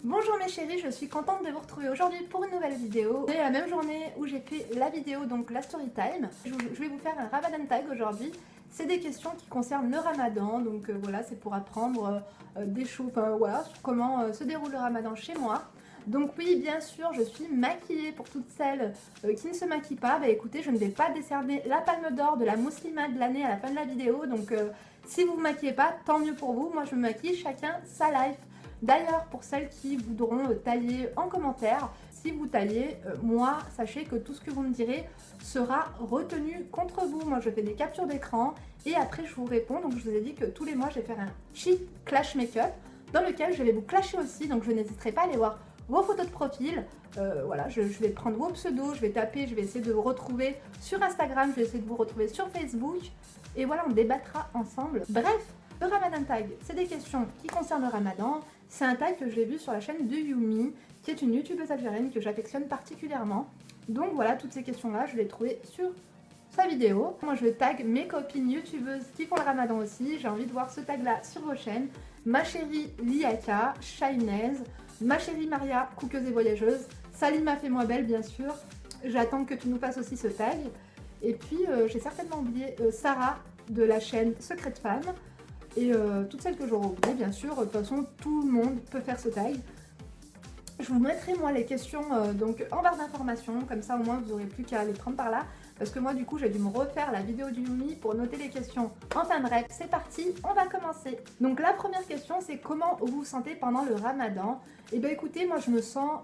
Bonjour mes chéris, je suis contente de vous retrouver aujourd'hui pour une nouvelle vidéo. C'est la même journée où j'ai fait la vidéo, donc la story time. Je vais vous faire un Ramadan tag aujourd'hui. C'est des questions qui concernent le Ramadan, donc voilà, c'est pour apprendre des choses, voilà, sur comment se déroule le Ramadan chez moi. Donc oui, bien sûr, je suis maquillée pour toutes celles qui ne se maquillent pas. Bah écoutez, je ne vais pas décerner la palme d'or de la musulmane de l'année à la fin de la vidéo, donc si vous ne vous maquillez pas, tant mieux pour vous. Moi je me maquille, chacun sa life. D'ailleurs, pour celles qui voudront tailler en commentaire, si vous taillez, moi, sachez que tout ce que vous me direz sera retenu contre vous. Moi, je fais des captures d'écran et après, je vous réponds. Donc, je vous ai dit que tous les mois, je vais faire un cheat clash make-up dans lequel je vais vous clasher aussi. Donc, je n'hésiterai pas à aller voir vos photos de profil. Voilà, je vais prendre vos pseudos, je vais taper, je vais essayer de vous retrouver sur Instagram, je vais essayer de vous retrouver sur Facebook. Et voilà, on débattra ensemble. Bref, le Ramadan tag, c'est des questions qui concernent le Ramadan. C'est un tag que j'ai vu sur la chaîne de Yumi, qui est une youtubeuse algérienne que j'affectionne particulièrement. Donc voilà, toutes ces questions-là, je les ai trouvées sur sa vidéo. Moi, je tag mes copines youtubeuses qui font le Ramadan aussi. J'ai envie de voir ce tag-là sur vos chaînes. Ma chérie Liaka, Shinez, ma chérie Maria, cookieuse et voyageuse, Salima Fais-moi belle, bien sûr. J'attends que tu nous fasses aussi ce tag. Et puis, j'ai certainement oublié Sarah de la chaîne Secret Femme. Et toutes celles que j'aurai oubliées, bien sûr, de toute façon, tout le monde peut faire ce tag. Je vous mettrai moi les questions donc en barre d'informations, comme ça au moins vous n'aurez plus qu'à les prendre par là. Parce que moi du coup j'ai dû me refaire la vidéo du Yumi pour noter les questions. Enfin bref, c'est parti, on va commencer. Donc la première question c'est comment vous vous sentez pendant le Ramadan. Et bien écoutez, moi je me sens,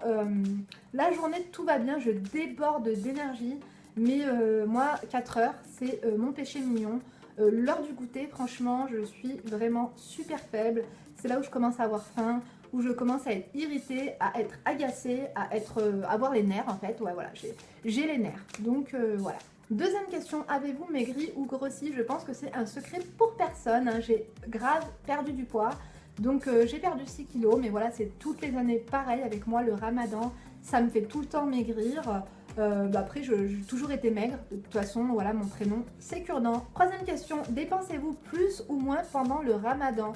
la journée tout va bien, je déborde d'énergie. Mais moi 4 heures c'est mon péché mignon. L'heure du goûter, franchement, je suis vraiment super faible. C'est là où je commence à avoir faim, où je commence à être irritée, à être agacée, à avoir les nerfs en fait. Ouais, voilà, j'ai les nerfs. Donc voilà. Deuxième question, avez-vous maigri ou grossi? Je pense que c'est un secret pour personne. Hein. J'ai grave perdu du poids. Donc j'ai perdu 6 kilos, mais voilà, c'est toutes les années pareil avec moi, le Ramadan. Ça me fait tout le temps maigrir. Après, j'ai toujours été maigre. De toute façon, voilà, mon prénom, c'est Cure-dent. Troisième question, dépensez-vous plus ou moins pendant le Ramadan?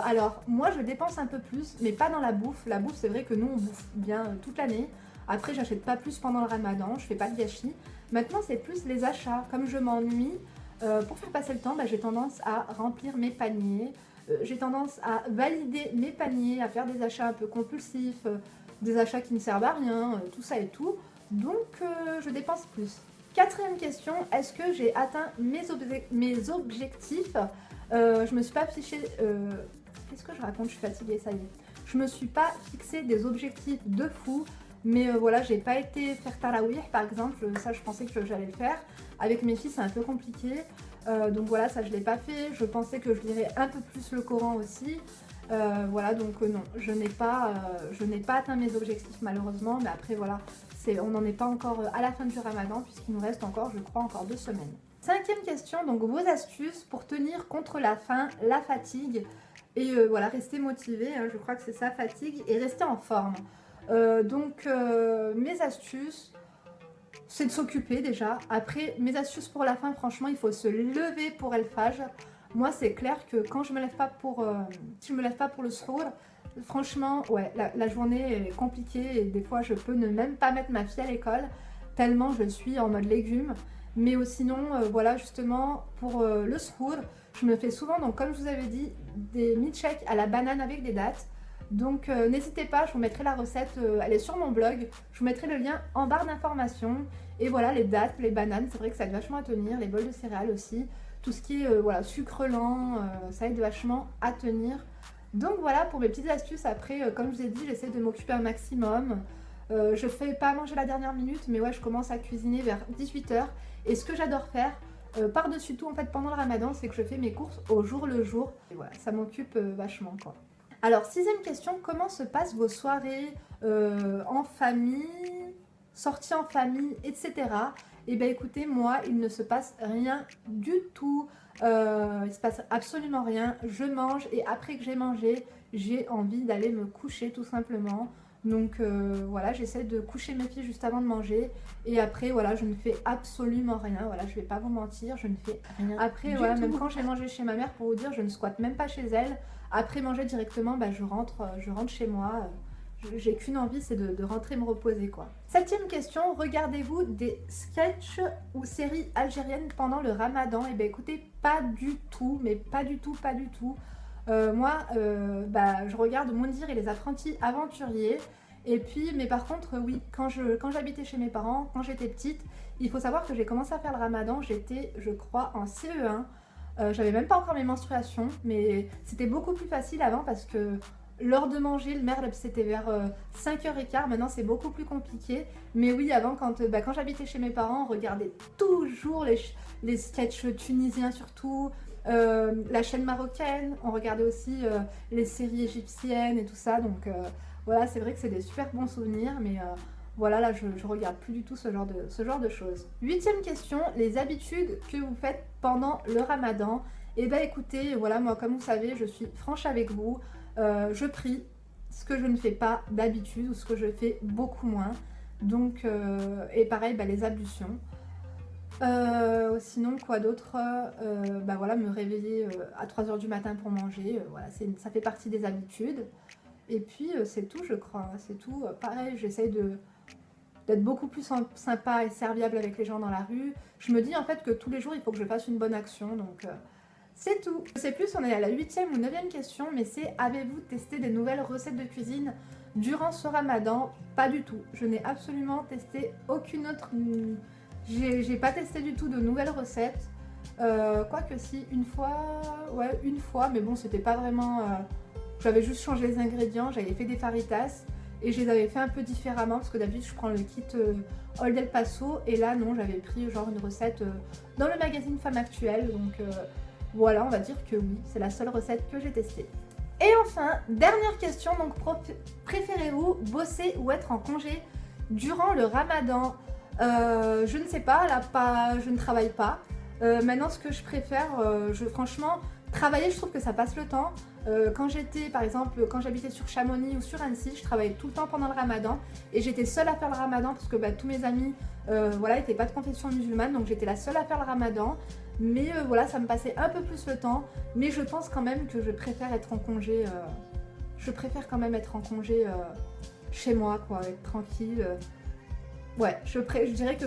Alors, moi, je dépense un peu plus, mais pas dans la bouffe. La bouffe, c'est vrai que nous, on bouffe bien toute l'année. Après, j'achète pas plus pendant le Ramadan, je fais pas de gâchis. Maintenant, c'est plus les achats. Comme je m'ennuie, pour faire passer le temps, j'ai tendance à remplir mes paniers. J'ai tendance à valider mes paniers, à faire des achats un peu compulsifs, des achats qui ne servent à rien, tout ça et tout. Donc, je dépense plus. Quatrième question, est-ce que j'ai atteint mes objectifs? Je me suis pas affichée... Qu'est-ce que je raconte? Je suis fatiguée, ça y est. Je me suis pas fixé des objectifs de fou, mais voilà, j'ai pas été faire tarawih par exemple. Ça, je pensais que j'allais le faire. Avec mes filles, c'est un peu compliqué. Donc voilà, ça, je l'ai pas fait. Je pensais que je lirais un peu plus le Coran aussi. Voilà, donc non, je n'ai pas atteint mes objectifs malheureusement, mais après voilà, on n'en est pas encore à la fin du Ramadan puisqu'il nous reste encore, je crois, encore 2 semaines. Cinquième question, donc vos astuces pour tenir contre la faim, la fatigue et voilà, rester motivé, hein, je crois que c'est ça, fatigue et rester en forme. Mes astuces, c'est de s'occuper déjà. Après, mes astuces pour la faim, franchement, il faut se lever pour El Fajr. Moi, c'est clair que quand je me lève pas pour, si je me lève pas pour le suhour, franchement, ouais, la journée est compliquée et des fois, je peux ne même pas mettre ma fille à l'école tellement je suis en mode légumes. Mais sinon, voilà, justement, pour le suhour, je me fais souvent, donc comme je vous avais dit, des milkshakes à la banane avec des dattes. Donc n'hésitez pas, je vous mettrai la recette, elle est sur mon blog, je vous mettrai le lien en barre d'informations. Et voilà, les dattes, les bananes, c'est vrai que ça aide vachement à tenir, les bols de céréales aussi. Tout ce qui est voilà, sucre lent, ça aide vachement à tenir. Donc voilà pour mes petites astuces. Après, comme je vous ai dit, j'essaie de m'occuper un maximum. Je fais pas manger la dernière minute, mais ouais, je commence à cuisiner vers 18 h. Et ce que j'adore faire, par-dessus tout en fait pendant le Ramadan, c'est que je fais mes courses au jour le jour. Et voilà, ça m'occupe vachement quoi. Alors, sixième question, comment se passent vos soirées en famille, sorties en famille, etc. Eh bien écoutez, moi, il ne se passe rien du tout. Il se passe absolument rien. Je mange et après que j'ai mangé, j'ai envie d'aller me coucher tout simplement. Donc voilà, j'essaie de coucher mes filles juste avant de manger. Et après, voilà, je ne fais absolument rien. Voilà, je vais pas vous mentir, je ne fais rien. Après, voilà, même quand j'ai mangé chez ma mère, pour vous dire, je ne squatte même pas chez elle. Après manger directement, je rentre chez moi. j'ai qu'une envie, c'est de rentrer me reposer quoi. 7e question, regardez-vous des sketchs ou séries algériennes pendant le ramadan? Et bien écoutez, pas du tout, mais pas du tout, pas du tout. Moi, je regarde Moundir et les apprentis aventuriers. Et puis, mais par contre, oui, quand j'habitais chez mes parents, quand j'étais petite, il faut savoir que j'ai commencé à faire le ramadan, j'étais, je crois, en CE1. J'avais même pas encore mes menstruations, mais c'était beaucoup plus facile avant parce que l'heure de manger, le merle, c'était vers 5h15, maintenant c'est beaucoup plus compliqué. Mais oui, avant, quand j'habitais chez mes parents, on regardait toujours les sketchs tunisiens surtout, la chaîne marocaine, on regardait aussi les séries égyptiennes et tout ça, donc voilà, c'est vrai que c'est des super bons souvenirs, mais voilà, là je regarde plus du tout ce genre de choses. 8e question, les habitudes que vous faites pendant le ramadan. Et bah écoutez, voilà, moi comme vous savez, je suis franche avec vous, je prie, ce que je ne fais pas d'habitude ou ce que je fais beaucoup moins. Donc, et pareil, les ablutions. Sinon, quoi d'autre, voilà, me réveiller à 3h du matin pour manger, voilà, ça fait partie des habitudes. Et puis, c'est tout, je crois, c'est tout. Pareil, j'essaye d'être beaucoup plus sympa et serviable avec les gens dans la rue. Je me dis en fait que tous les jours, il faut que je fasse une bonne action, donc c'est tout. Je sais plus si on est à la 8e ou 9e question, mais c'est: avez-vous testé des nouvelles recettes de cuisine durant ce ramadan? Pas du tout. Je n'ai absolument testé aucune autre... J'ai pas testé du tout de nouvelles recettes. Quoique si, une fois, mais bon, c'était pas vraiment... j'avais juste changé les ingrédients, j'avais fait des faritas et je les avais fait un peu différemment parce que d'habitude je prends le kit Old El Paso et là non, j'avais pris genre une recette dans le magazine Femme Actuelle, donc voilà, on va dire que oui, c'est la seule recette que j'ai testée. Et enfin, dernière question, donc préférez-vous bosser ou être en congé durant le ramadan? Je ne sais pas, là je ne travaille pas. Maintenant, ce que je préfère, franchement, travailler, je trouve que ça passe le temps. Quand j'étais, par exemple, quand j'habitais sur Chamonix ou sur Annecy, je travaillais tout le temps pendant le ramadan et j'étais seule à faire le ramadan parce que tous mes amis n'étaient pas de confession musulmane, donc j'étais la seule à faire le ramadan. Mais voilà, ça me passait un peu plus le temps, mais je pense quand même que je préfère être en congé. Chez moi, quoi, être tranquille. Ouais, je dirais que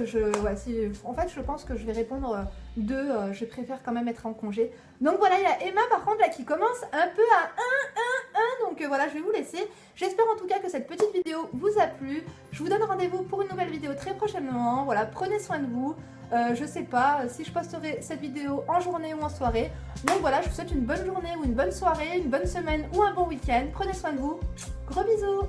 en fait, je pense que je vais répondre je préfère quand même être en congé. Donc voilà, il y a Emma par contre là qui commence un peu à donc voilà, je vais vous laisser. J'espère en tout cas que cette petite vidéo vous a plu. Je vous donne rendez-vous pour une nouvelle vidéo très prochainement. Voilà, prenez soin de vous. Je sais pas si je posterai cette vidéo en journée ou en soirée. Donc voilà, je vous souhaite une bonne journée ou une bonne soirée, une bonne semaine ou un bon week-end. Prenez soin de vous. Gros bisous.